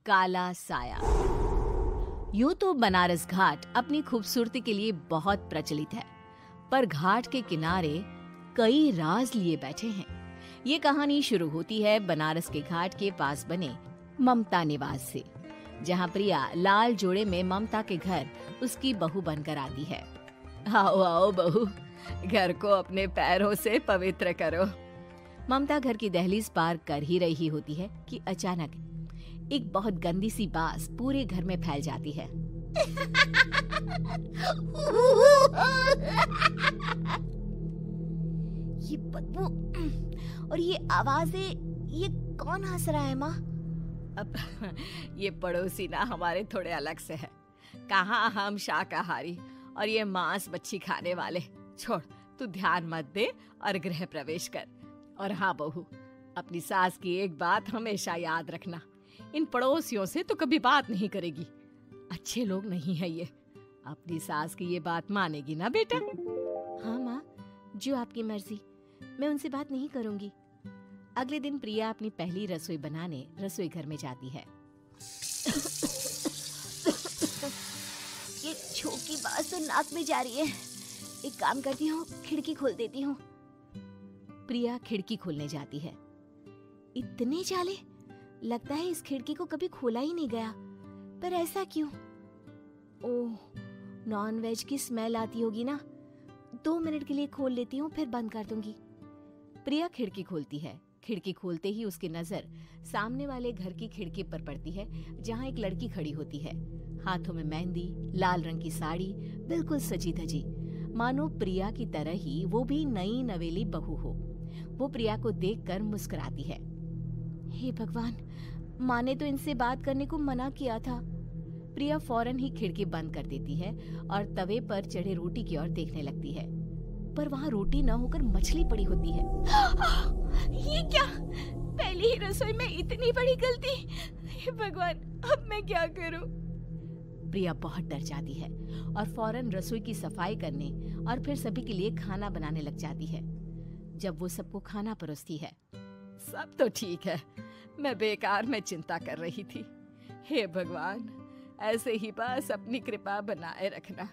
काला साया। यूं तो बनारस घाट अपनी खूबसूरती के लिए बहुत प्रचलित है, पर घाट के किनारे कई राज लिए बैठे हैं। ये कहानी शुरू होती है बनारस के घाट के पास बने ममता निवास से, जहाँ प्रिया लाल जोड़े में ममता के घर उसकी बहू बनकर आती है। आओ आओ बहू, घर को अपने पैरों से पवित्र करो। ममता घर की दहलीज पार कर ही रही होती है कि अचानक एक बहुत गंदी सी बास पूरे घर में फैल जाती है। ये बदबू और ये आवाजें, ये कौन हंस रहा है माँ? अब ये पड़ोसी ना हमारे थोड़े अलग से है। कहाँ हम शाकाहारी और ये मांस मच्छी खाने वाले। छोड़, तू ध्यान मत दे और गृह प्रवेश कर। और हाँ बहू, अपनी सास की एक बात हमेशा याद रखना, इन पड़ोसियों से तो कभी बात नहीं करेगी। अच्छे लोग नहीं है ये। अपनी सास की ये बात मानेगी ना बेटा? हाँ माँ, जो आपकी मर्जी, मैं उनसे बात नहीं करूंगी। अगले दिन प्रिया अपनी पहली रसोई बनाने रसोई घर में जाती है। ये छोटी बात तो नाक में जा रही है। एक काम करती हूँ, खिड़की खोल देती हूँ। प्रिया खिड़की खोलने जाती है। इतने जाले, लगता है इस खिड़की को कभी खोला ही नहीं गया। पर ऐसा क्यों? ओह, नॉन वेज की स्मेल आती होगी ना। 2 मिनट के लिए खोल लेती हूँ, फिर बंद कर दूंगी। प्रिया खिड़की खोलती है। खिड़की खोलते ही उसकी नजर सामने वाले घर की खिड़की पर पड़ती है, जहाँ एक लड़की खड़ी होती है, हाथों में मेहंदी, लाल रंग की साड़ी, बिल्कुल सजी धजी, मानो प्रिया की तरह ही वो भी नई नवेली बहू हो। वो प्रिया को देखकर मुस्कुराती है। हे भगवान, माँ ने तो इनसे बात करने को मना किया था। प्रिया फौरन ही खिड़की बंद कर देती है और तवे पर चढ़े रोटी की ओर देखने लगती है, पर वहाँ रोटी न होकर मछली पड़ी होती है। ये क्या? पहली ही रसोई में इतनी बड़ी गलती। हे भगवान, अब मैं क्या करूं? प्रिया बहुत डर जाती है और फौरन रसोई की सफाई करने और फिर सभी के लिए खाना बनाने लग जाती है। जब वो सबको खाना परोसती है, सब तो ठीक है, मैं बेकार में चिंता कर रही थी। हे भगवान, ऐसे ही बस अपनी कृपा बनाए रखना।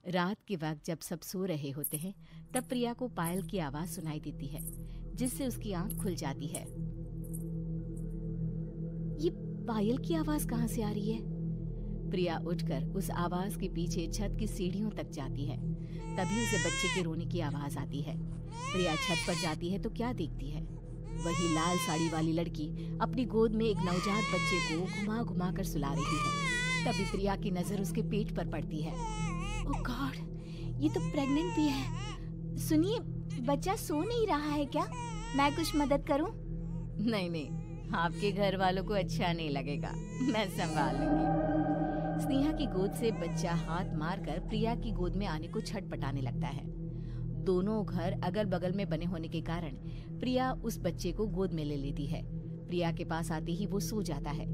रात के वक्त जब सब सो रहे होते हैं, तब प्रिया को पायल की आवाज सुनाई देती है, जिससे उसकी आंख खुल जाती है। ये पायल की आवाज कहाँ से आ रही है? प्रिया उठकर उस आवाज के पीछे छत की सीढ़ियों तक जाती है। तभी उसे बच्चे के रोने की आवाज आती है। प्रिया छत पर जाती है तो क्या देखती है? वही लाल साड़ी वाली लड़की अपनी गोद में एक नवजात बच्चे को घुमा घुमा कर सुला रही है। तभी प्रिया की नजर उसके पेट पर पड़ती है। ओह गॉड, ये तो प्रेग्नेंट भी है। सुनिए, बच्चा सो नहीं रहा है क्या? मैं कुछ मदद करूं? नहीं नहीं, आपके घर वालों को अच्छा नहीं लगेगा, मैं संभाल लूंगी। स्नेहा की गोद से बच्चा हाथ मारकर प्रिया की गोद में आने को छटपटाने लगता है। दोनों घर अगल बगल में बने होने के कारण प्रिया उस बच्चे को गोद में ले लेती है। प्रिया के पास आते ही वो सो जाता है।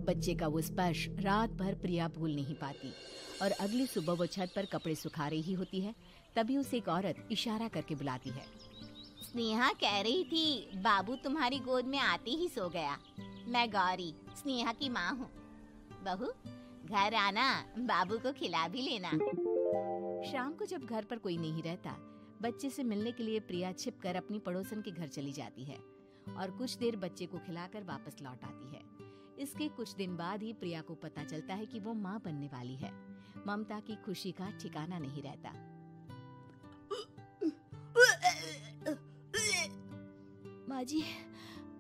बच्चे का वो स्पर्श रात भर प्रिया भूल नहीं पाती और अगली सुबह वो छत पर कपड़े सुखा रही होती है। तभी उसे एक औरत इशारा करके बुलाती है। स्नेहा कह रही थी बाबू तुम्हारी गोद में आते ही सो गया। मैं गौरी, स्नेहा की माँ हूँ। बहू, घर आना, बाबू को खिला भी लेना। शाम को जब घर पर कोई नहीं रहता, बच्चे से मिलने के लिए प्रिया छिपकर अपनी पड़ोसन के घर चली जाती है और कुछ देर बच्चे को खिलाकर वापस लौट आती है। इसके कुछ दिन बाद ही प्रिया को पता चलता है कि वो माँ बनने वाली है। ममता की खुशी का ठिकाना नहीं रहता। माँ जी,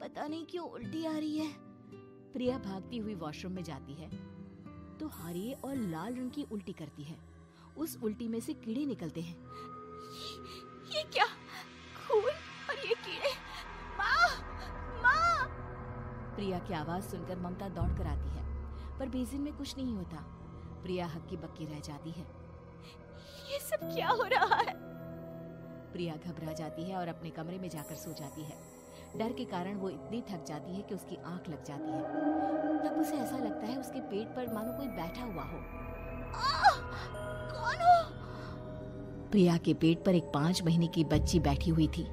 पता नहीं क्यों उल्टी आ रही है। प्रिया भागती हुई वॉशरूम में जाती है तो हरे और लाल रंग की उल्टी करती है। उस उल्टी में से कीड़े निकलते हैं। ये क्या? खून और ये कीड़े! माँ! माँ! प्रिया की आवाज सुनकर ममता दौड़ कर आती है, पर बेसिन में कुछ नहीं होता। प्रिया हक्की बक्की रह जाती है। ये सब क्या हो रहा है? प्रिया घबरा जाती है और अपने कमरे में जाकर सो जाती है। डर के कारण वो इतनी थक जाती है कि उसकी आंख लग जाती है। तब उसे ऐसा लगता है उसके पेट पर मानो कोई बैठा हुआ हो। कौन हो? प्रिया के पेट पर एक 5 महीने की बच्ची बैठी हुई थी,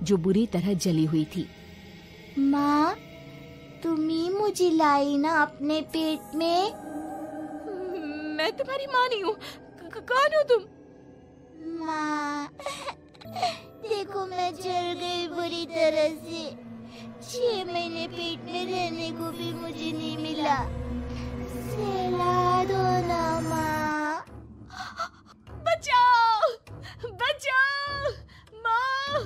जो बुरी तरह जली हुई थी। माँ, तुम ही मुझे लाई ना अपने पेट में। मैं तुम्हारी माँ नहीं हूँ। कौन हो तुम? माँ, देखो मैं जल गई बुरी तरह से। 6 महीने पेट में रहने को भी मुझे नहीं मिला। सहला दो ना माँ। बचाओ, बचाओ, माँ।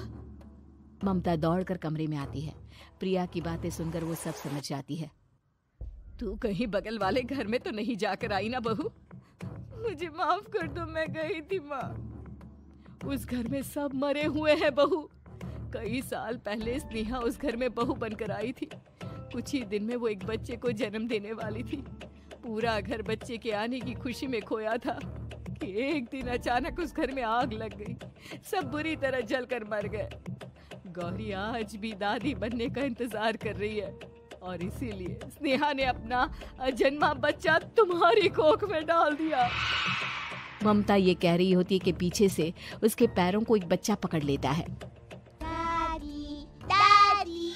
ममता दौड़कर कमरे में आती है। प्रिया की बातें सुनकर वो सब समझ जाती है। तू कहीं बगल वाले घर में तो नहीं जाकर आई ना बहू? मुझे माफ कर दो, मैं गई थी माँ। उस घर में सब मरे हुए हैं बहू। कई साल पहले स्नेहा उस घर में बहू बनकर आई थी। कुछ ही दिन में वो एक बच्चे को जन्म देने वाली थी। पूरा घर बच्चे के आने की खुशी में खोया था कि एक दिन अचानक उस घर में आग लग गई। सब बुरी तरह जलकर मर गए। गौरी आज भी दादी बनने का इंतजार कर रही है और इसीलिए स्नेहा ने अपना अजन्मा बच्चा तुम्हारी कोख में डाल दिया। ममता ये कह रही होती है कि पीछे से उसके पैरों को एक बच्चा पकड़ लेता है। दादी, दादी।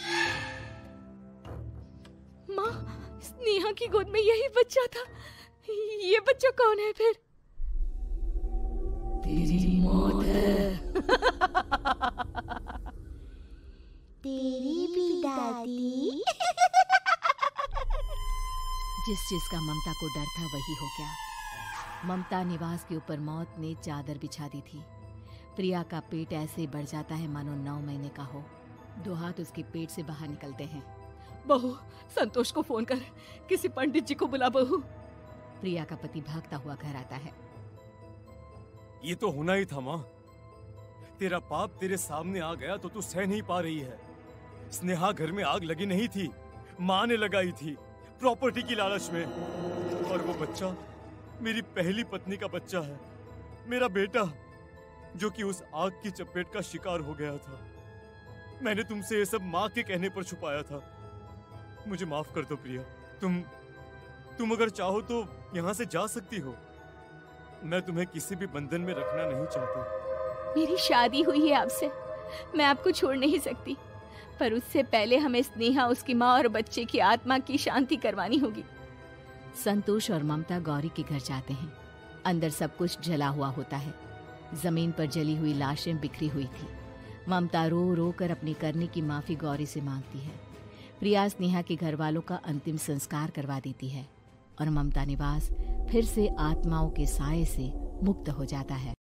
माँ, स्नेहा की गोद में यही बच्चा था। ये बच्चा कौन है फिर? तेरी मौत है। तेरी भी दादी। जिस चीज का ममता को डर था वही हो गया। ममता निवास के ऊपर मौत ने चादर बिछा दी थी। प्रिया का पेट ऐसे बढ़ जाता है मानो 9 महीने का हो। 2 हाथ उसके पेट से बाहर निकलते हैं। बहू, संतोष को फोन कर, किसी पंडित जी को बुला बहू। प्रिया का पति भागता हुआ घर आता है। ये तो होना ही था माँ। तेरा पाप तेरे सामने आ गया तो तू सह नहीं पा रही है। स्नेहा घर में आग लगी नहीं थी, माँ ने लगाई थी प्रॉपर्टी की लालच में। और वो बच्चा मेरी पहली पत्नी का बच्चा है, मेरा बेटा, जो कि उस आग की चपेट का शिकार हो गया था। मैंने तुमसे ये सब माँ के कहने पर छुपाया था। मुझे माफ कर दो प्रिया। तुम अगर चाहो तो यहाँ से जा सकती हो। मैं तुम्हें किसी भी बंधन में रखना नहीं चाहता। मेरी शादी हुई है आपसे, मैं आपको छोड़ नहीं सकती, पर उससे पहले हमें स्नेहा, उसकी माँ और बच्चे की आत्मा की शांति करवानी होगी। संतोष और ममता गौरी के घर जाते हैं। अंदर सब कुछ जला हुआ होता है। जमीन पर जली हुई लाशें बिखरी हुई थी। ममता रो रो कर अपनी करने की माफी गौरी से मांगती है। प्रिया स्नेहा के घर वालों का अंतिम संस्कार करवा देती है और ममता निवास फिर से आत्माओं के साए से मुक्त हो जाता है।